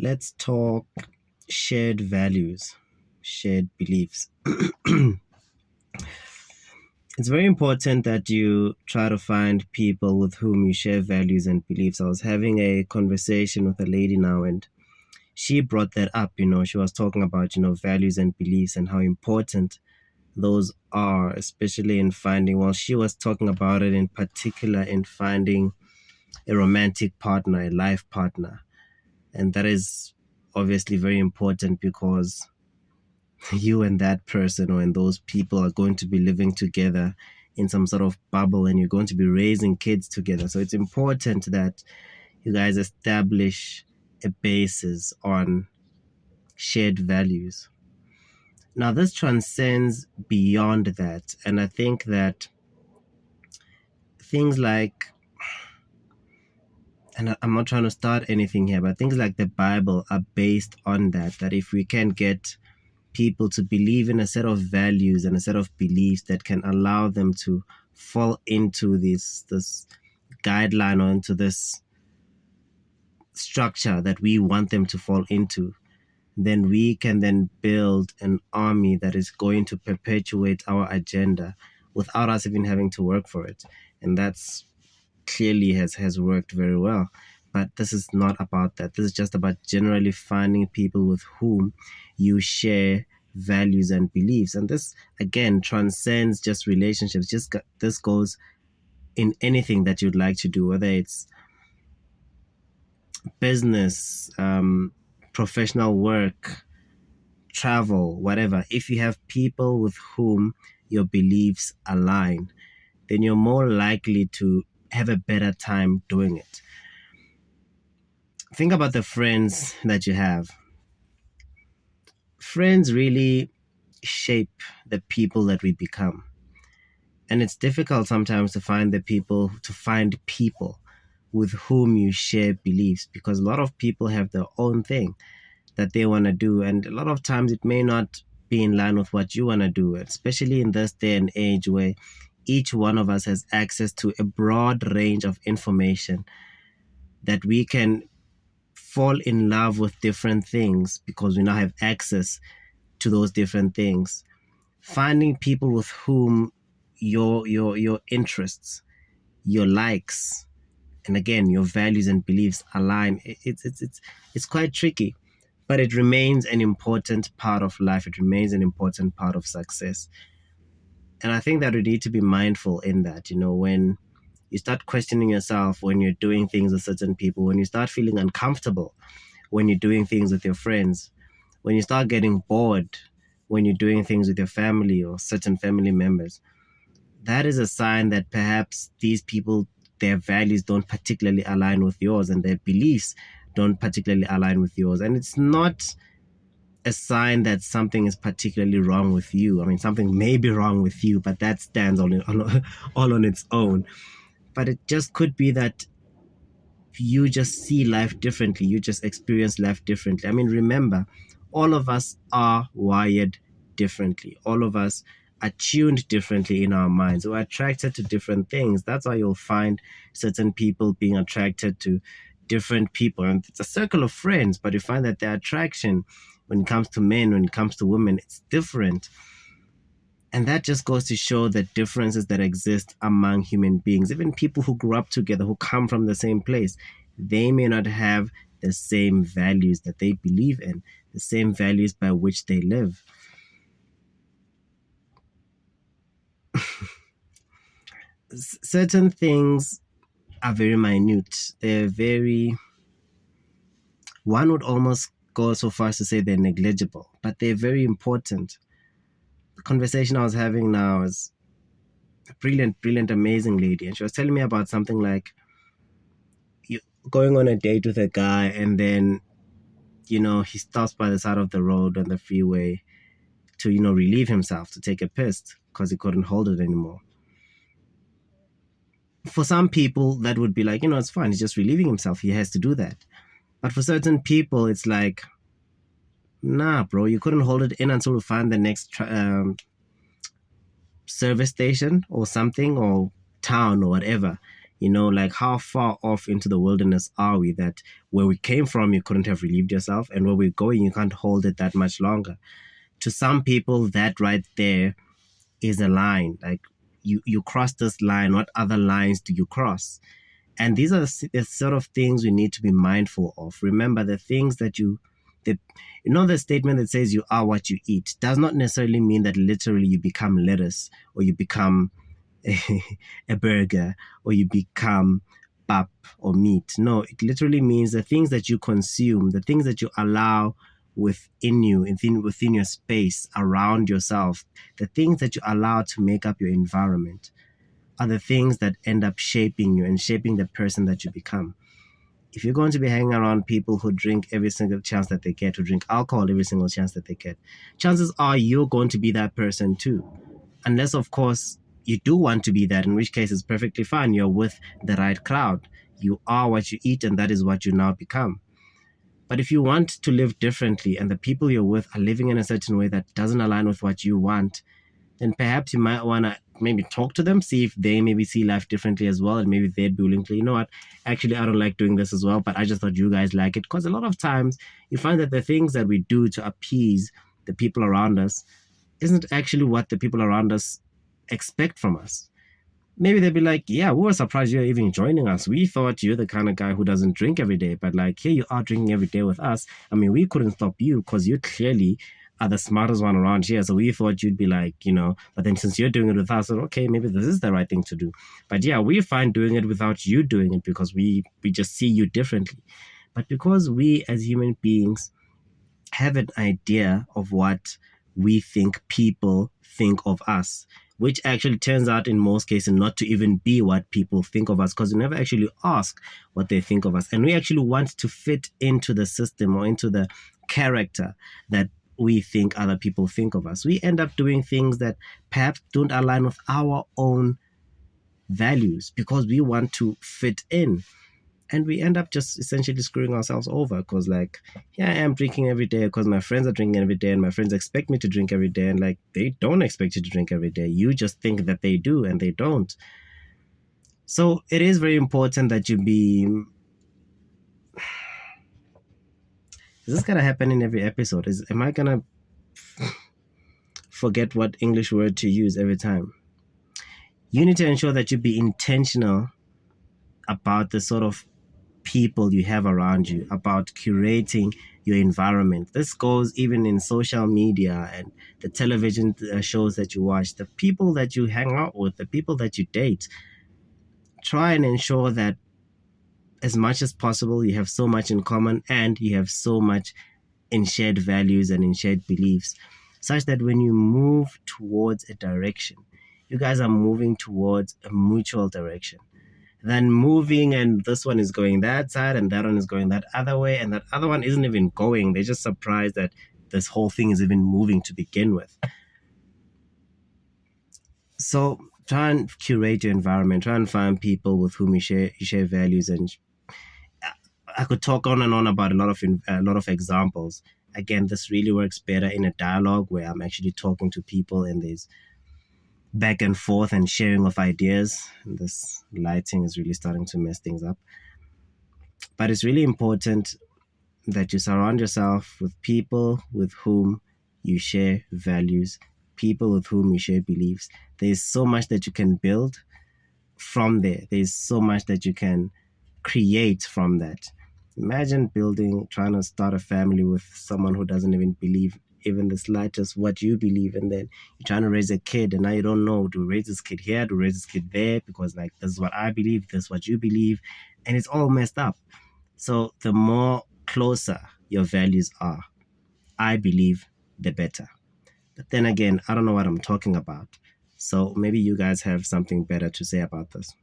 let's talk shared values, shared beliefs. It's very important that you try to find people with whom you share values and beliefs. I was having a conversation with a lady now, and she brought that up. She was talking about, values and beliefs and how important those are, especially in finding, well, she was talking about it in particular in finding a romantic partner, a life partner. And that is obviously very important because you and that person or and those people are going to be living together in some sort of bubble, and you're going to be raising kids together. So it's important that you guys establish a basis on shared values. Now, this transcends beyond that. And I think that things like, and I'm not trying to start anything here, but things like the Bible are based on that if we can get people to believe in a set of values and a set of beliefs that can allow them to fall into this guideline or into this structure that we want them to fall into, then we can then build an army that is going to perpetuate our agenda without us even having to work for it. And that's clearly has worked very well. But this is not about that. This is just about generally finding people with whom you share values and beliefs. And this, again, transcends just relationships. This goes in anything that you'd like to do, whether it's business, professional work, travel, whatever. If you have people with whom your beliefs align, then you're more likely to have a better time doing it. Think about the friends that you have. Friends really shape the people that we become. And it's difficult sometimes to find people with whom you share beliefs, because a lot of people have their own thing that they want to do. And a lot of times it may not be in line with what you want to do, especially in this day and age where each one of us has access to a broad range of information, that we can fall in love with different things because we now have access to those different things. Finding people with whom your interests, your likes, and again your values and beliefs align, it's quite tricky, but it remains an important part of life. It remains an important part of success. And I think that we need to be mindful in that, when you start questioning yourself when you're doing things with certain people, when you start feeling uncomfortable when you're doing things with your friends, when you start getting bored when you're doing things with your family or certain family members, that is a sign that perhaps these people, their values don't particularly align with yours, and their beliefs don't particularly align with yours. And it's not a sign that something is particularly wrong with you. I mean, something may be wrong with you, but that stands all on its own. But it just could be that you just see life differently. You just experience life differently. I mean, remember, all of us are wired differently. All of us are tuned differently in our minds. We're attracted to different things. That's why you'll find certain people being attracted to different people. And it's a circle of friends, but you find that their attraction when it comes to men, when it comes to women, it's different. And that just goes to show the differences that exist among human beings. Even people who grew up together, who come from the same place, they may not have the same values that they believe in, the same values by which they live. Certain things are very minute. One would almost go so far as to say they're negligible, but they're very important. The conversation I was having now is a brilliant, amazing lady. And she was telling me about something like you going on a date with a guy, and then, he stops by the side of the road on the freeway to, relieve himself, to take a piss because he couldn't hold it anymore. For some people, that would be like, it's fine. He's just relieving himself. He has to do that. But for certain people, it's like, nah, bro, you couldn't hold it in until we find the next service station or something, or town or whatever. Like how far off into the wilderness are we that where we came from, you couldn't have relieved yourself, and where we're going, you can't hold it that much longer. To some people, that right there is a line. Like you cross this line. What other lines do you cross? And these are the sort of things we need to be mindful of. Remember, the things that the statement that says you are what you eat does not necessarily mean that literally you become lettuce or you become a burger or you become pap or meat. No, it literally means the things that you consume, the things that you allow within you, within your space, around yourself, the things that you allow to make up your environment are the things that end up shaping you and shaping the person that you become. If you're going to be hanging around people who drink every single chance that they get, who drink alcohol every single chance that they get, chances are you're going to be that person too. Unless, of course, you do want to be that, in which case it's perfectly fine. You're with the right crowd. You are what you eat, and that is what you now become. But if you want to live differently and the people you're with are living in a certain way that doesn't align with what you want, then perhaps you might want to maybe talk to them, see if they maybe see life differently as well, and maybe they'd be willing to, what, actually, I don't like doing this as well, but I just thought you guys like it. Because a lot of times you find that the things that we do to appease the people around us isn't actually what the people around us expect from us. Maybe they'd be like, yeah, we were surprised you're even joining us. We thought you're the kind of guy who doesn't drink every day, but like, here you are drinking every day with us. I mean, we couldn't stop you because you clearly are the smartest one around here. So we thought you'd be like, but then since you're doing it with us, okay, maybe this is the right thing to do. But yeah, we're fine doing it without you doing it because we just see you differently. But because we as human beings have an idea of what we think people think of us, which actually turns out in most cases not to even be what people think of us, because we never actually ask what they think of us. And we actually want to fit into the system or into the character that we think other people think of us. We end up doing things that perhaps don't align with our own values because we want to fit in. And we end up just essentially screwing ourselves over because, like, yeah, I am drinking every day because my friends are drinking every day and my friends expect me to drink every day. And, like, they don't expect you to drink every day. You just think that they do and they don't. So it is very important that you be... Is this going to happen in every episode? Am I going to forget what English word to use every time? You need to ensure that you be intentional about the sort of people you have around you, about curating your environment. This goes even in social media and the television shows that you watch, the people that you hang out with, the people that you date. Try and ensure that as much as possible you have so much in common and you have so much in shared values and in shared beliefs, such that when you move towards a direction, you guys are moving towards a mutual direction. Then moving and this one is going that side and that one is going that other way and that other one isn't even going. They're just surprised that this whole thing is even moving to begin with. So try and curate your environment. Try and find people with whom you share values. And I could talk on and on about a lot of examples. Again, this really works better in a dialogue where I'm actually talking to people and there's back and forth and sharing of ideas. This lighting is really starting to mess things up. But it's really important that you surround yourself with people with whom you share values, people with whom you share beliefs. There's so much that you can build from there. There's so much that you can create from that. Imagine trying to start a family with someone who doesn't even believe even the slightest what you believe, and then you're trying to raise a kid and now you don't know, do raise this kid here, do raise this kid there, because like this is what I believe, this is what you believe, and it's all messed up. So the more closer your values are, I believe, the better. But then again, I don't know what I'm talking about. So maybe you guys have something better to say about this.